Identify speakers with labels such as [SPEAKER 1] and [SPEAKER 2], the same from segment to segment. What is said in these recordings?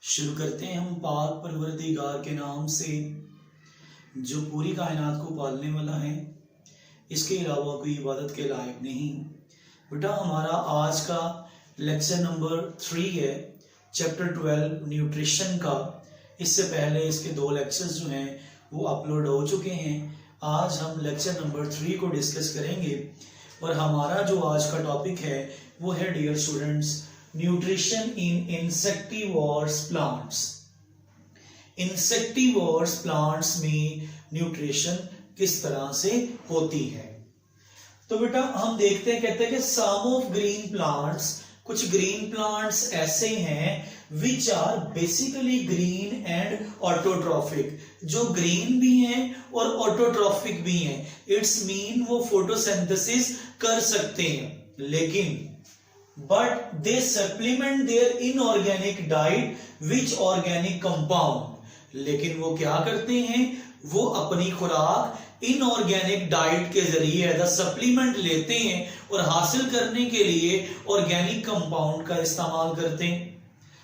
[SPEAKER 1] शुरू करते हैं हम पाक परवरदिगार के नाम से जो पूरी कायनात को पालने वाला है, इसके अलावा कोई इबादत के लायक नहीं। बेटा हमारा आज का लेक्चर नंबर 3 है, चैप्टर 12 न्यूट्रिशन का। इससे पहले इसके 2 लेक्चर्स जो हैं वो अपलोड हो चुके हैं। आज हम लेक्चर नंबर 3 को डिस्कस करेंगे और हमारा जो आज का टॉपिक है वो है dear students, nutrition in insectivores plants. Insectivores plants में न्यूट्रिशन किस तरह से होती है। तो बेटा हम देखते हैं, कहते हैं कि सम ऑफ ग्रीन प्लांट्स, कुछ ग्रीन प्लांट्स ऐसे हैं which are basically green and autotrophic, जो ग्रीन भी हैं और ऑटोट्रॉफिक भी हैं। इट्स मीन वो फोटोसिंथेसिस कर सकते हैं, लेकिन but they supplement their inorganic diet which organic compound. लेकिन वो क्या करते हैं, वो अपनी खुराक इनऑर्गेनिक डाइट के जरिए एज सप्लीमेंट लेते हैं और हासिल करने के लिए ऑर्गेनिक कंपाउंड का इस्तेमाल करते हैं।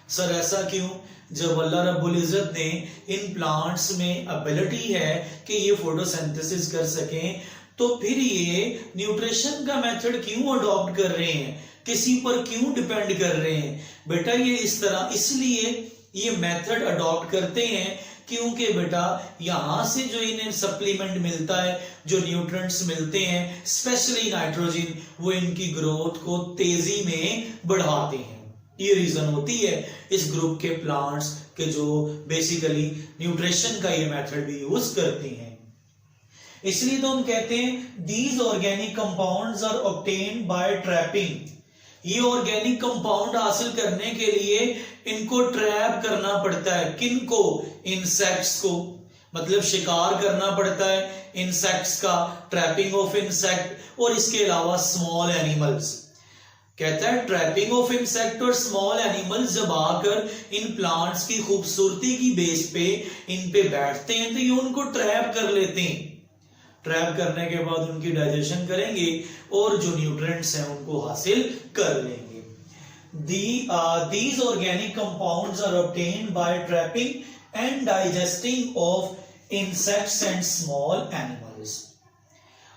[SPEAKER 1] सर ऐसा क्यों? जब अल्लाह रब्बुल इज्जत ने इन प्लांट्स में एबिलिटी है कि ये फोटोसिंथेसिस कर सकें, तो फिर ये न्यूट्रिशन का मेथड क्यों अडॉप्ट कर रहे हैं, किसी पर क्यों डिपेंड कर रहे हैं? बेटा ये इस तरह इसलिए ये मेथड अडॉप्ट करते हैं क्योंकि बेटा यहां से जो इन्हें सप्लीमेंट मिलता है, जो न्यूट्रिएंट्स मिलते हैं, स्पेशली नाइट्रोजन, वो इनकी ग्रोथ को तेजी में बढ़ाते हैं। ये रीजन होती है इस ग्रुप के प्लांट्स के जो बेसिकली न्यूट्रिशन का ये मेथड भी यूज करते हैं। इसलिए तो हम कहते हैं these organic compounds are obtained by trapping. ये ऑर्गेनिक कंपाउंड हासिल करने के लिए इनको ट्रैप करना पड़ता है। किनको? इंसेक्ट्स को, मतलब शिकार करना पड़ता है इंसेक्ट्स का, ट्रैपिंग ऑफ इंसेक्ट। और इसके अलावा स्मॉल एनिमल्स, कहता है ट्रैपिंग ऑफ इंसेक्ट और स्मॉल एनिमल्स जब आकर इन प्लांट्स की खूबसूरती की बेस पे इन पे बैठते हैं तो ये उनको ट्रैप कर लेते हैं। ट्रैप करने के बाद उनकी डाइजेशन करेंगे और जो न्यूट्रिएंट्स हैं उनको हासिल कर लेंगे। These organic compounds are obtained by trapping and digesting of insects and small animals.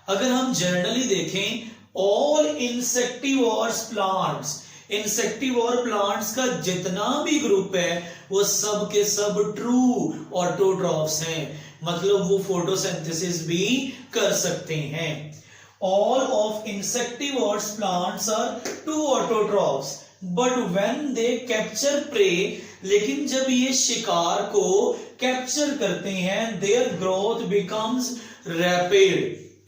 [SPEAKER 1] अगर हम जनरली देखें, all insectivorous plants, इंसेक्टिवोर प्लांट्स का जितना भी ग्रुप है वो सब के सब ट्रू ऑटोट्रॉफ्स हैं, मतलब वो फोटोसिंथेसिस भी कर सकते हैं। All of insectivorous plants are true autotrophs, but when they capture prey, लेकिन जब ये शिकार को कैप्चर करते हैं, their growth becomes rapid,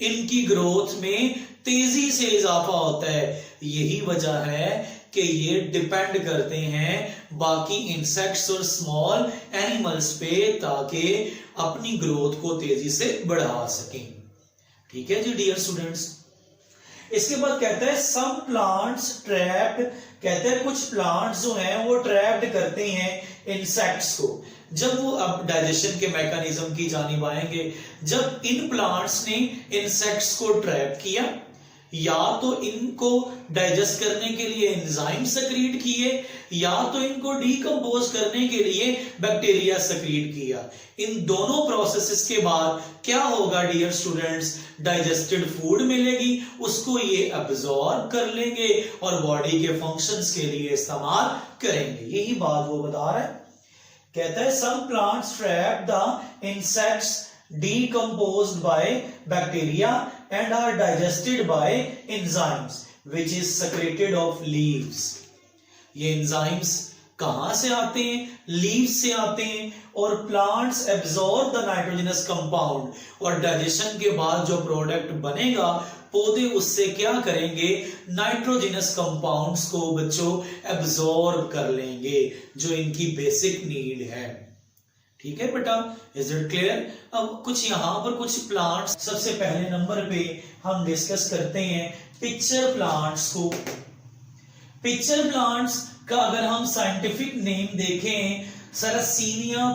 [SPEAKER 1] इनकी ग्रोथ में तेजी से इजाफा होता है। यही वजह है कि ये डिपेंड करते हैं बाकी इंसेक्ट्स और स्मॉल एनिमल्स पे ताकि अपनी ग्रोथ को तेजी से बढ़ा सकें। ठीक है जी डियर स्टूडेंट्स। इसके बाद कहता है सम प्लांट्स ट्रैप्ड, कहते हैं कुछ प्लांट्स जो हैं वो ट्रैप्ड करते हैं इंसेक्ट्स को। जब वो अब डाइजेशन के मैकेनिज्म की जानिब आएंगे, जब इन प्लांट्स ने इंसेक्ट्स को ट्रैप किया, या तो इनको डाइजेस्ट करने के लिए एंजाइम सेक्रीट किए, या तो इनको डीकंपोज करने के लिए बैक्टीरिया सेक्रीट किया। इन दोनों प्रोसेसेस के बाद क्या होगा डियर स्टूडेंट्स, डाइजेस्टेड फूड मिलेगी, उसको ये अब्सॉर्ब कर लेंगे और बॉडी के फंक्शंस के लिए इस्तेमाल करेंगे। यही बात वो बता रहा है। कहता है some plants trap the insects decomposed by bacteria and are digested by enzymes which is secreted of leaves. ये enzymes कहां से आते हैं? लीव्स से आते हैं और plants absorb the nitrogenous compound, और डाइजेशन के बाद जो प्रोडक्ट बनेगा पौधे उससे क्या करेंगे, नाइट्रोजनस कंपाउंड्स को बच्चों एब्जॉर्ब कर लेंगे, जो इनकी बेसिक नीड है। ठीक है बेटा, इज इट क्लियर? अब कुछ यहां पर कुछ प्लांट्स, सबसे पहले नंबर पे हम डिस्कस करते हैं पिक्चर प्लांट्स को। पिक्चर प्लांट्स का अगर हम साइंटिफिक नेम देखें, सरसीनिया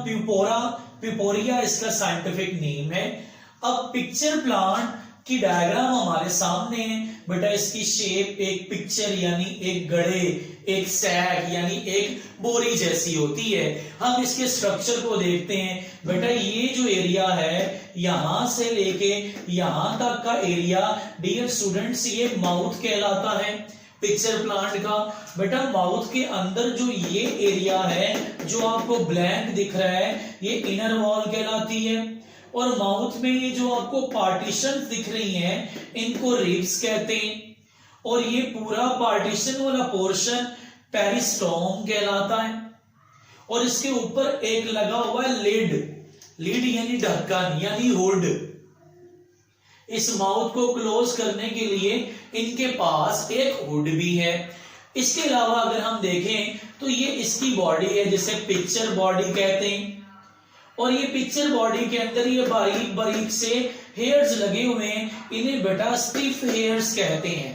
[SPEAKER 1] पिपोरिया इसका साइंटिफिक नेम है। अब पिक्चर प्लांट की डायग्राम हमारे सामने है। बेटा इसकी शेप एक पिक्चर यानी एक गड़े, एक सैक यानी एक बोरी जैसी होती है। हम इसके स्ट्रक्चर को देखते हैं। बेटा ये जो एरिया है यहां से लेके यहां तक का एरिया डियर स्टूडेंट्स ये माउथ कहलाता है पिक्चर प्लांट का। बेटा माउथ के अंदर जो ये एरिया है जो आपको ब्लैंक दिख रहा है ये इनर वॉल कहलाती है, और माउथ में ये जो आपको पार्टीशन दिख रही हैं इनको रिब्स कहते हैं, और ये पूरा पार्टीशन वाला पोर्शन पेरिस्टोम कहलाता है। और इसके ऊपर एक लगा हुआ है लिड, लिड यानी ढक्कन यानी हुड। इस माउथ को क्लोज करने के लिए इनके पास एक हुड भी है। इसके अलावा अगर हम देखें तो ये इसकी बॉडी है जिसे पिक्चर बॉडी कहते हैं, और ये पिक्चर बॉडी के अंदर ये बारीक बारीक से हेयर्स लगे हुए हैं, इन्हें बेटा स्टिफ हेयर्स कहते हैं।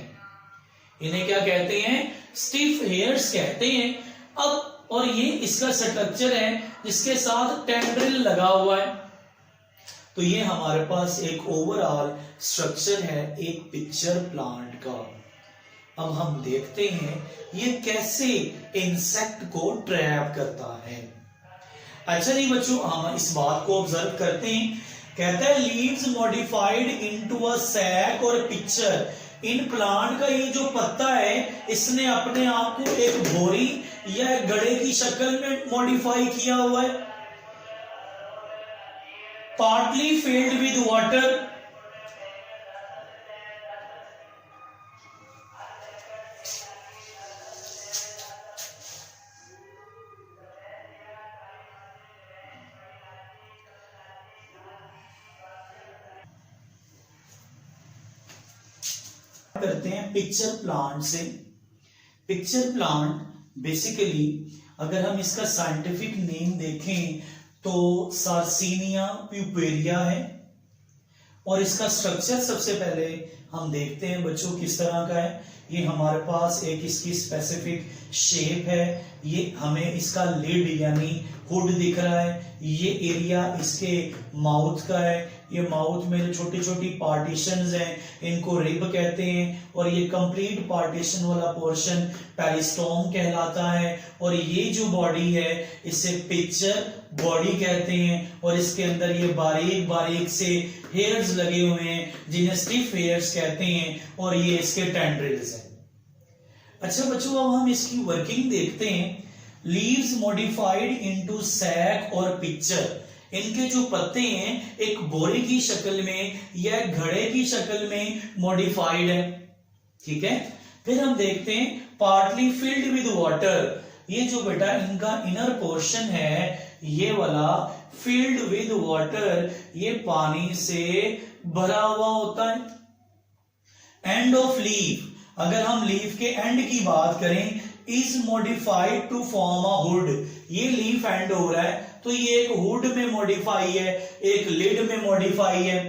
[SPEAKER 1] इन्हें क्या कहते हैं? स्टिफ हेयर्स कहते हैं। अब और ये इसका स्ट्रक्चर है जिसके साथ टेंड्रिल लगा हुआ है। तो ये हमारे पास एक ओवरऑल स्ट्रक्चर है एक पिक्चर प्लांट का। अब हम देखते हैं ये कैसे इंसेक्ट को ट्रैप करता है। अच्छा जी बच्चों, हम इस बात को ऑब्जर्व करते हैं। कहता है leaves modified into a sac और पिक्चर। इन प्लांट का ये जो पत्ता है इसने अपने आप को एक बोरी या एक गड़े की शक्ल में मॉडिफाई किया हुआ है। पार्टली फिल्ड विद वाटर, करते हैं पिक्चर प्लांट से। पिक्चर प्लांट बेसिकली अगर हम इसका साइंटिफिक नेम देखें तो सार्सिनिया प्यूपेरिया है, और इसका स्ट्रक्चर सबसे पहले हम देखते हैं बच्चों किस तरह का है। ये हमारे पास एक इसकी स्पेसिफिक शेप है, ये हमें इसका लिड यानी हुड दिख रहा है, ये एरिया इसके माउथ का है, ये माउथ में जो छोटी छोटी पार्टीशंस हैं इनको रिब कहते हैं, और ये कंप्लीट पार्टीशन वाला पोर्शन पेरिस्टोम कहलाता है, और ये जो बॉडी है इसे पिक्चर बॉडी कहते हैं, और इसके अंदर ये बारीक बारीक से हेयर्स लगे हुए हैं जिन्हें स्टिफ हेयर्स कहते हैं, और ये इसके टेंड्रिल्स हैं। अच्छा बच्चों, अब हम इसकी वर्किंग देखते हैं। लीव्स मॉडिफाइड इनटू सैक और पिक्चर, इनके जो पत्ते हैं एक बोरी की शक्ल में या घड़े की शक्ल में मॉडिफाइड है, ठीक है। फिर हम देखते हैं पार्टली फिल्ड विद वाटर। ये जो बेटा इनका इनर पोर्शन है ये वाला फिल्ड विद वाटर, ये पानी से भरा हुआ होता है। एंड ऑफ लीफ, अगर हम लीफ के एंड की बात करें, is modified to form a hood. ये लीफ एंड हो रहा है तो ये एक हुड में मॉडिफाई है, एक लिड में मॉडिफाई है।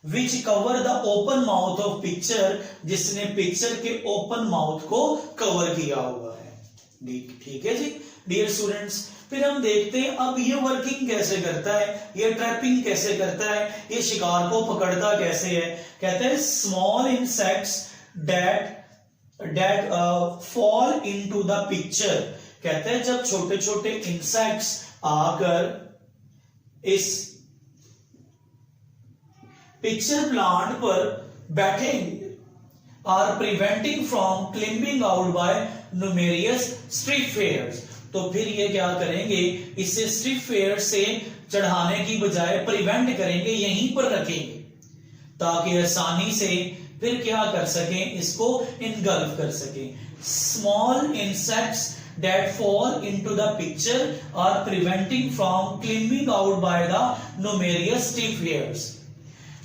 [SPEAKER 1] Which cover the open mouth of picture, जिसने पिक्चर के ओपन माउथ को कवर किया हुआ है। ठीक है जी डियर स्टूडेंट्स। फिर हम देखते हैं अब ये वर्किंग कैसे करता है, ये ट्रैपिंग कैसे करता है, ये शिकार को पकड़ता कैसे है। कहते हैं small insects that fall into the picture. कहते हैं जब छोटे छोटे इंसेक्ट्स आकर इस पिक्चर प्लांट पर बैठेंगे, are preventing from climbing out by numerous strip hairs, तो फिर ये क्या करेंगे, इसे स्ट्रिप हेयर से चढ़ाने की बजाय प्रिवेंट करेंगे, यहीं पर रखेंगे ताकि आसानी से फिर क्या कर सकें, इसको इनगल्फ कर सकें। Small insects that fall into the picture are preventing from climbing out by the numerous stiff hairs।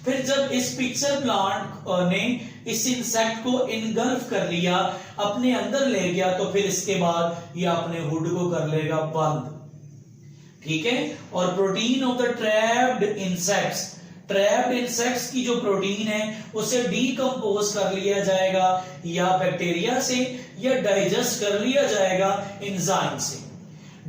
[SPEAKER 1] फिर जब इस पिक्चर प्लांट ने इस इंसेक्ट को इनगल्फ कर लिया, अपने अंदर ले गया, तो फिर इसके बाद ये अपने हुड को कर लेगा बंद, ठीक है। और protein of the trapped insects, trapped insects की जो प्रोटीन है उसे डीकंपोज कर लिया जाएगा या बैक्टीरिया से, या डाइजेस्ट कर लिया जाएगा एंजाइम से।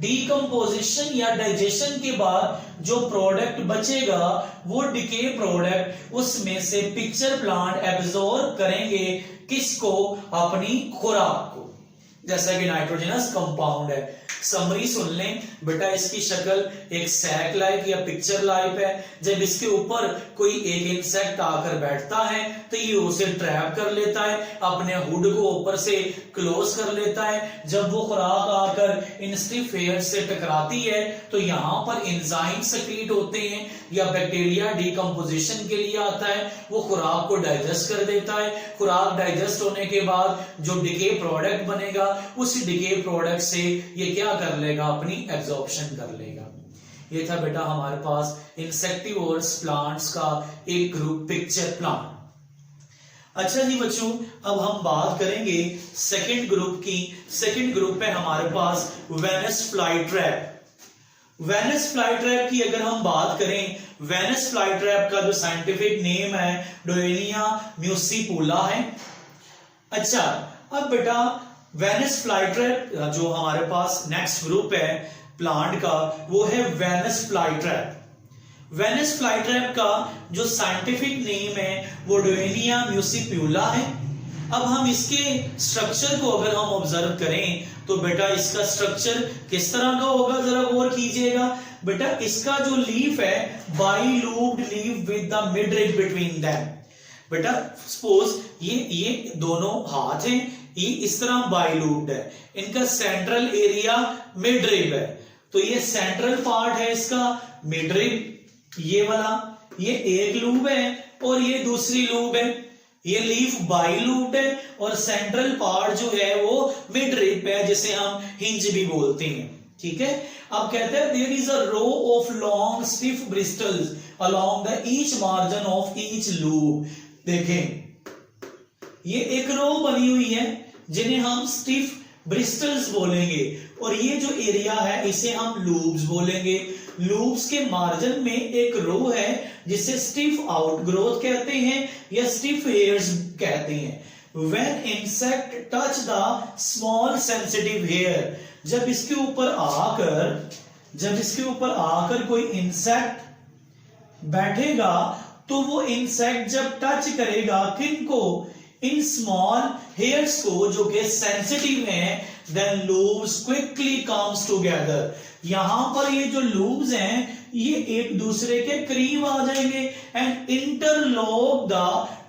[SPEAKER 1] डीकंपोजिशन या डाइजेशन के बाद जो प्रोडक्ट बचेगा वो डिके प्रोडक्ट, उसमें से पिक्चर प्लांट एब्जॉर्ब करेंगे किसको? अपनी खुराक को। जैसा कि नाइट्रोजनस कंपाउंड है। समरी सुन लें बेटा, इसकी शक्ल एक सैक लाइक या पिक्चर लाइक है। जब इसके ऊपर कोई एक इंसेक्ट आकर बैठता है तो ये उसे ट्रैप कर लेता है, अपने हुड को ऊपर से क्लोज कर लेता है। जब वो खुराक आकर इन स्टिफ हेयर से टकराती है तो यहाँ पर एंजाइम सेक्रीट होते हैं या बैक्टीरिया डिकम्पोजिशन के लिए आता है, वो खुराक को डाइजेस्ट कर देता है। खुराक डाइजेस्ट होने के बाद जो डिके प्रोडक्ट बनेगा, उस डिके प्रोडक्ट से ये क्या कर लेगा? अपनी एब्जॉर्प्शन कर लेगा। ये था बेटा हमारे पास इंसेक्टिवोर्स प्लांट्स का एक ग्रुप, पिक्चर प्लांट। अच्छा जी बच्चों, अब हम बात करेंगे सेकंड ग्रुप की। सेकंड ग्रुप है हमारे पास Venus fly trap. Venus fly trap की अगर हम बात करें, वेनस फ्लाई ट्रैप का जो साइंटिफिक नेम है डोएनिया म्यूसिपुला है। अच्छा, अब बेटा वेनस फ्लाई ट्रैप जो हमारे पास नेक्स्ट ग्रुप है प्लांट का, वो है Venus fly trap. Venus fly trap का जो साइंटिफिक नेम है वो डोएनिया म्यूसिपुला है। अब हम इसके स्ट्रक्चर को अगर हम ऑब्जर्व करें तो बेटा इसका स्ट्रक्चर किस तरह का होगा, जरा गौर कीजिएगा। बेटा इसका जो लीफ है bilobed leaf with the mid rib between them. बेटा सपोज ये दोनों हाथ हैं, ये इस तरह बाइलूब्ड है, इनका सेंट्रल एरिया मिड रिब है, तो ये सेंट्रल पार्ट है इसका मिड रिब, ये वाला, ये एक लूब है और ये दूसरी लूब है। ये लीफ बाइलूब्ड है और सेंट्रल पार्ट जो है वो मिड रिब है, जिसे हम हिंज भी बोलते हैं। ठीक है, अब कहते हैं there is a row of long stiff bristles along the each margin of each lobe. देखें ये एक रो बनी हुई है जिन्हें हम स्टिफ ब्रिस्टल्स बोलेंगे, और ये जो एरिया है इसे हम लूब्स बोलेंगे। लूब्स के मार्जिन में एक रो है जिसे स्टिफ आउटग्रोथ कहते हैं या स्टिफ हेयर्स कहते हैं। When insect touch the small sensitive hair, जब इसके ऊपर आकर कोई इंसेक्ट बैठेगा तो वो इंसेक्ट जब टच करेगा किनको? इन स्मॉल हेयर्स को जो कि सेंसिटिव हैं, then lobes quickly comes together. यहां पर ये जो लूब्स हैं ये एक दूसरे के करीब आ जाएंगे and interlock the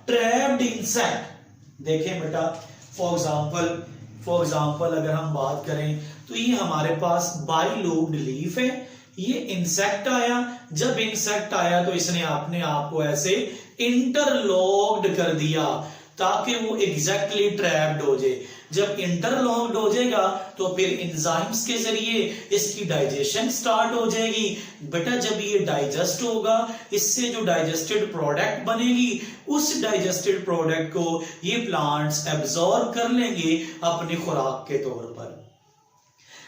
[SPEAKER 1] trapped insect. देखें बेटा, फॉर एग्जांपल अगर हम बात करें तो ये हमारे पास बाइलूब्ड लीफ है, ये इंसेक्ट आया, जब इंसेक्ट आया तो इसने अपने आप को ऐसे इंटरलॉक्ड कर दिया ताकि वो एग्जैक्टली ट्रैप्ड हो जाए। जब इंटरलॉक्ड हो जाएगा तो फिर एंजाइम्स के जरिए इसकी डाइजेशन स्टार्ट हो जाएगी। बेटा जब ये डाइजेस्ट होगा, इससे जो डाइजेस्टेड प्रोडक्ट बनेगी, उस डाइजेस्टेड प्रोडक्ट को ये प्लांट्स एब्जॉर्ब कर लेंगे अपनी खुराक के तौर पर।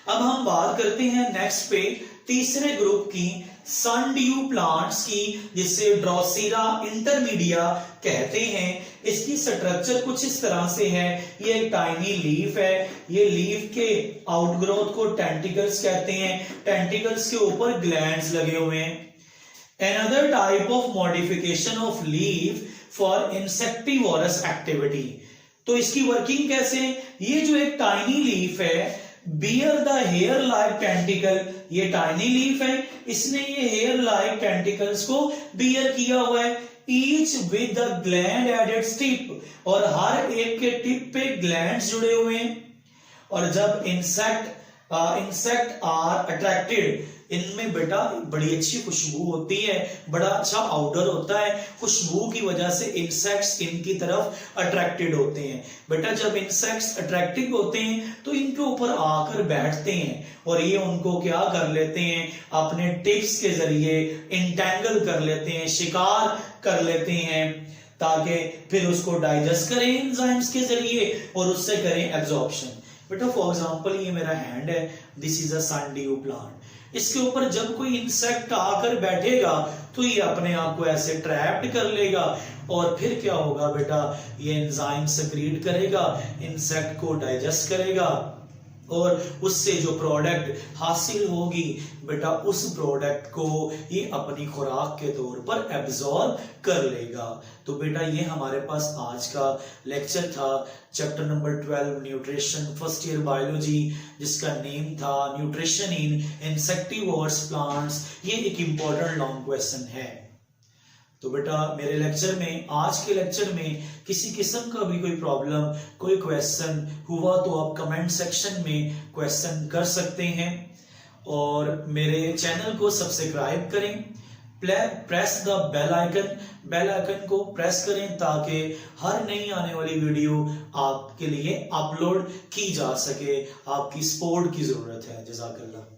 [SPEAKER 1] अब हम बात करते हैं नेक्स्ट पे तीसरे ग्रुप की, सनड्यू प्लांट्स की, जिसे ड्रोसीरा इंटरमीडिया कहते हैं। इसकी स्ट्रक्चर कुछ इस तरह से है, ये एक टाइनी लीफ है, ये लीफ के आउटग्रोथ को टेंटिकल्स कहते हैं, टेंटिकल्स के ऊपर ग्लैंड्स लगे हुए हैं। Another type of modification of leaf for insectivorous activity। तो इसकी वर्किंग कैसे? ये जो एक टाइनी लीफ है, bear the hair like tentacle, ये टाइनी लीफ है, इसने ये हेयर लाइक टेंटिकल्स को बियर किया हुआ है, each with the gland at its tip, और हर एक के टिप पे ग्लैंड्स जुड़े हुए हैं। और जब इंसेक्ट आर अट्रैक्टेड, इनमें बेटा बड़ी अच्छी खुशबू होती है, बड़ा अच्छा ऑडर होता है, खुशबू की वजह से इंसेक्ट्स इनकी तरफ अट्रैक्टेड होते हैं। बेटा जब इंसेक्ट्स अट्रैक्टिव होते हैं तो इनके ऊपर आकर बैठते हैं और ये उनको क्या कर लेते हैं, अपने टिप्स के जरिए इंटेंगल कर लेते हैं, शिकार कर लेते हैं, ताकि फिर उसको डाइजेस्ट करें एंजाइम्स के जरिए और उससे करें एब्जॉर्प्शन। बेटा फॉर एग्जांपल ये मेरा हैंड है, this is a sundew plant, इसके ऊपर जब कोई इंसेक्ट आकर बैठेगा तो ये अपने आप को ऐसे ट्रैप्ड कर लेगा और फिर क्या होगा बेटा, ये एंजाइम सेक्रीट करेगा, इंसेक्ट को डाइजेस्ट करेगा और उससे जो प्रोडक्ट हासिल होगी बेटा उस प्रोडक्ट को ये अपनी खुराक के तौर पर एब्जॉर्ब कर लेगा। तो बेटा ये हमारे पास आज का लेक्चर था, chapter number 12 nutrition, first year biology, जिसका नेम था न्यूट्रिशन इन इंसेक्टिवोर्स प्लांट्स। ये एक इंपॉर्टेंट लॉन्ग क्वेश्चन है। तो बेटा मेरे लेक्चर में, आज के लेक्चर में किसी किस्म का भी कोई प्रॉब्लम, कोई क्वेश्चन हुआ तो आप कमेंट सेक्शन में क्वेश्चन कर सकते हैं। और मेरे चैनल को सब्सक्राइब करें, प्रेस द बेल आइकन को प्रेस करें ताकि हर नई आने वाली वीडियो आपके लिए अपलोड की जा सके। आपकी सपोर्ट की जरूरत है। जज़ाकल्लाह।